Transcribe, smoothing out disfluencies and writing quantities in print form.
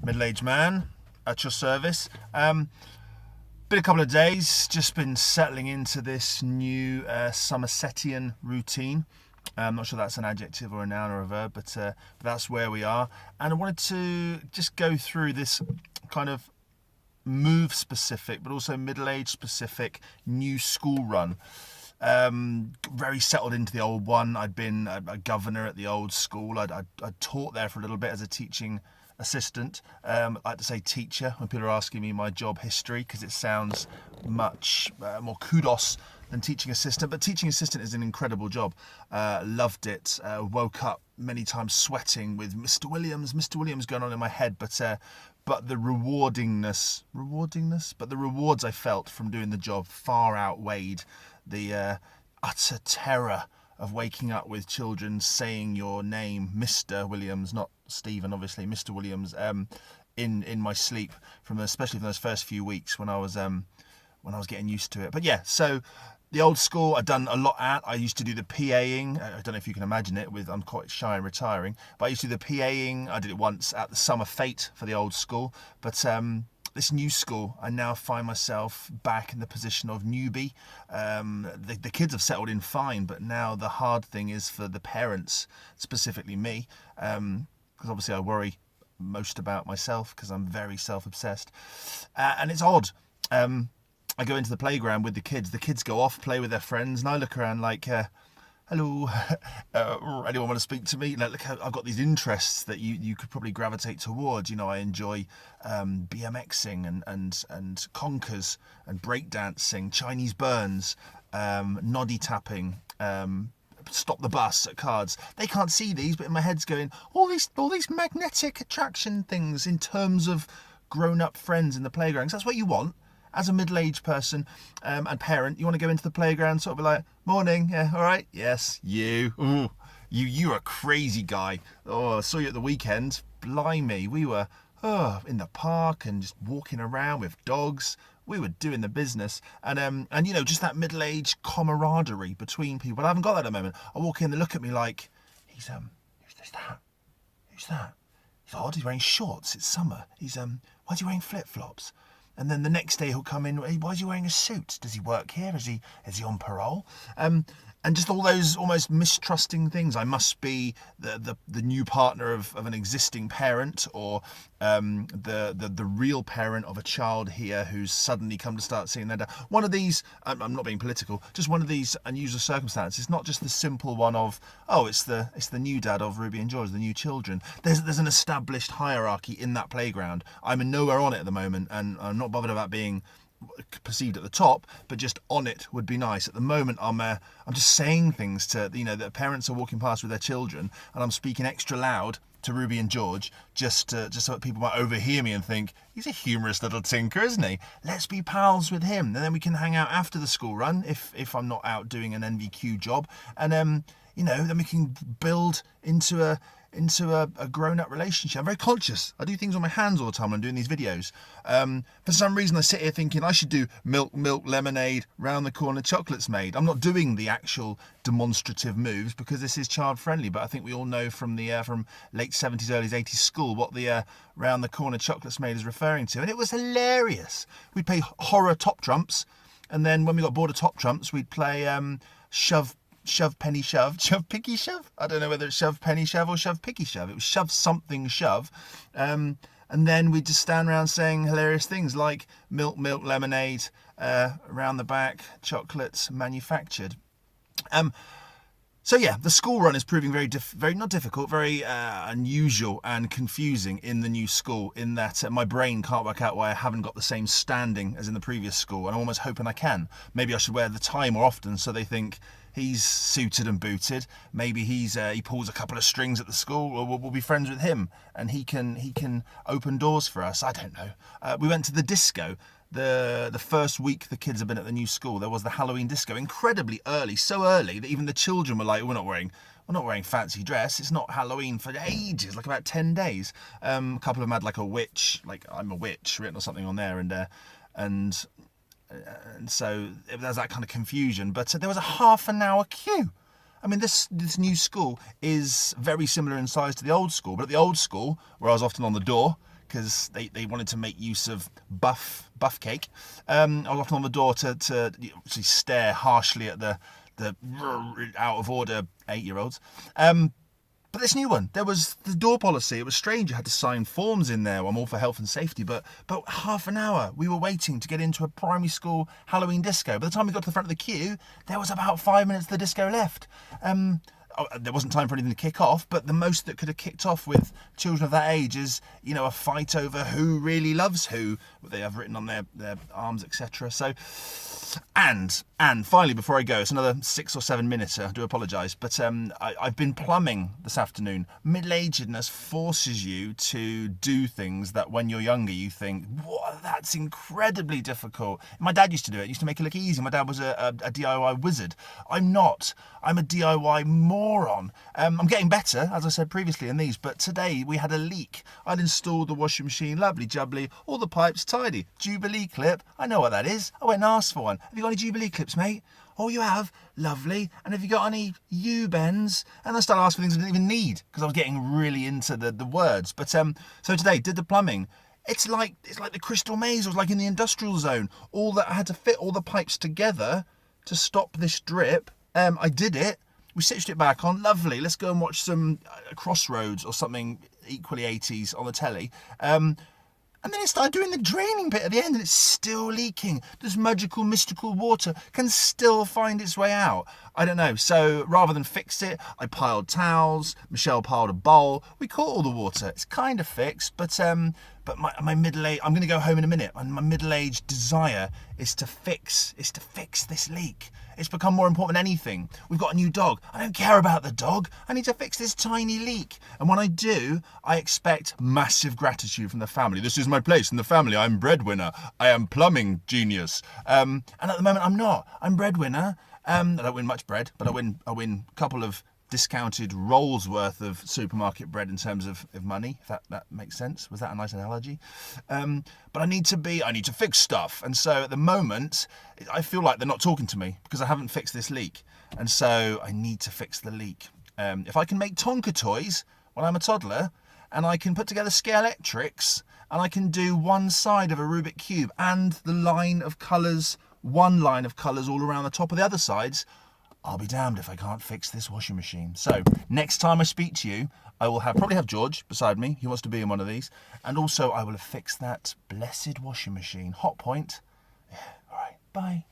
middle-aged man at your service. Been a couple of days, just been settling into this new Somersetian routine. I'm not sure that's an adjective or a noun or a verb, but that's where we are. And I wanted to just go through this kind of move-specific, but also middle-age specific new school run. Very settled into the old one. I'd been a governor at the old school. I'd taught there for a little bit as a teaching assistant. I like to say teacher when people are asking me my job history, because it sounds much more kudos than teaching assistant. But teaching assistant is an incredible job. Loved it. Woke up many times sweating with Mr. Williams going on in my head. But the the rewards I felt from doing the job far outweighed the utter terror of waking up with children saying your name, Mr. Williams, not Stephen, obviously, Mr. Williams, in my sleep, especially from those first few weeks when I was getting used to it. But yeah, so the old school I've done a lot at. I used to do the PAing. I don't know if you can imagine it. I'm quite shy and retiring, but I used to do the PAing. I did it once at the Summer Fete for the old school, but this new school, I now find myself back in the position of newbie. The kids have settled in fine, but now the hard thing is for the parents, specifically me, because obviously I worry most about myself because I'm very self-obsessed. And it's odd. I go into the playground with the kids. The kids go off, play with their friends, and I look around like, hello, anyone want to speak to me? Look, I've got these interests that you could probably gravitate towards. You know, I enjoy BMXing and conkers and breakdancing, Chinese burns, noddy tapping, stop the bus at cards. They can't see these, but in my head's going, all these magnetic attraction things in terms of grown-up friends in the playground. So that's what you want. As a middle-aged person and parent, you want to go into the playground, sort of be like, morning, yeah, all right, yes, you. Ooh, you're a crazy guy. Oh, I saw you at the weekend. Blimey, we were in the park and just walking around with dogs. We were doing the business, and you know, just that middle-aged camaraderie between people. I haven't got that at the moment. I walk in, they look at me like, who's that? Who's that? He's odd. He's wearing shorts. It's summer. Why's he wearing flip-flops? And then the next day he'll come in, why is he wearing a suit? Does he work here? Is he on parole? And just all those almost mistrusting things. I must be the new partner of an existing parent, or the real parent of a child here who's suddenly come to start seeing their dad. One of these, I'm not being political, just one of these unusual circumstances. It's not just the simple one of, it's the new dad of Ruby and George, the new children. There's an established hierarchy in that playground. I'm nowhere on it at the moment, and I'm not bothered about being perceived at the top, but just on it would be nice. At the moment, I'm just saying things to, that parents are walking past with their children, and I'm speaking extra loud to Ruby and George just so that people might overhear me and think, he's a humorous little tinker, isn't he? Let's be pals with him, and then we can hang out after the school run if I'm not out doing an NVQ job, and then we can build into a grown-up relationship. I'm very conscious. I do things on my hands all the time when I'm doing these videos. For some reason, I sit here thinking I should do milk, lemonade, round the corner chocolates made. I'm not doing the actual demonstrative moves because this is child-friendly, but I think we all know from the from late 70s, early 80s school what the round the corner chocolates made is referring to. And it was hilarious. We'd play horror top trumps, and then when we got bored of top trumps, we'd play shove, penny, shove picky, shove. I don't know whether it's shove, penny, shove or shove, picky, shove. It was shove something, shove. And then we'd just stand around saying hilarious things like milk, lemonade, around the back, chocolates manufactured. So yeah, the school run is proving very not difficult, very unusual and confusing in the new school, in that my brain can't work out why I haven't got the same standing as in the previous school, and I'm almost hoping I can. Maybe I should wear the tie more often so they think he's suited and booted. Maybe he pulls a couple of strings at the school, or we'll be friends with him, and he can open doors for us. I don't know. We went to the disco. The first week the kids have been at the new school, there was the Halloween disco, incredibly early, so early that even the children were like, we're not wearing fancy dress, it's not Halloween for ages, like about 10 days. A couple of them had like a witch, like I'm a witch written or something on there, and so there's that kind of confusion. But there was a half an hour queue. I mean, this new school is very similar in size to the old school, but at the old school, where I was often on the door, because they wanted to make use of buff cake. I was on the door to actually stare harshly at the out of order 8-year-olds. But this new one, there was the door policy. It was strange. You had to sign forms in there. I'm all for health and safety, but about half an hour we were waiting to get into a primary school Halloween disco. By the time we got to the front of the queue, there was about 5 minutes of the disco left. There wasn't time for anything to kick off, but the most that could have kicked off with children of that age is, a fight over who really loves who. They have written on their arms, etc. So, and finally, before I go, it's another 6 or 7 minutes. I do apologise, but I've been plumbing this afternoon. Middle-agedness forces you to do things that when you're younger you think, "What? That's incredibly difficult." My dad used to do it. He used to make it look easy. My dad was a DIY wizard. I'm not. I'm a DIY moron. I'm getting better, as I said previously in these, but today we had a leak. I'd installed the washing machine, lovely jubbly, all the pipes tidy. Jubilee clip, I know what that is. I went and asked for one. Have you got any Jubilee clips, mate? Oh, you have? Lovely. And have you got any U-bends? And I started asking for things I didn't even need, because I was getting really into the words. But so today, did the plumbing. It's like the Crystal Maze. It was like in the industrial zone. I had to fit all the pipes together to stop this drip. I did it. We stitched it back on. Lovely. Let's go and watch some Crossroads or something equally 80s on the telly. And then it started doing the draining bit at the end, and it's still leaking. This magical, mystical water can still find its way out. I don't know. So rather than fix it, I piled towels. Michelle piled a bowl. We caught all the water. It's kind of fixed, but my middle-age, I'm going to go home in a minute. And my middle-aged desire is to fix this leak. It's become more important than anything. We've got a new dog. I don't care about the dog. I need to fix this tiny leak. And when I do, I expect massive gratitude from the family. This is my place in the family. I'm breadwinner. I am plumbing genius. And at the moment, I'm not. I'm breadwinner. I don't win much bread, but I win a couple of discounted rolls worth of supermarket bread in terms of money, if that makes sense. Was that a nice analogy? But I need to fix stuff. And so at the moment, I feel like they're not talking to me because I haven't fixed this leak. And so I need to fix the leak. If I can make Tonka toys when I'm a toddler, and I can put together Scalextrics, and I can do one side of a Rubik Cube and the line of colours, one line of colours all around the top of the other sides, I'll be damned if I can't fix this washing machine. So next time I speak to you, I will probably have George beside me. He wants to be in one of these. And also I will have fixed that blessed washing machine. Hot point. Yeah, all right. Bye.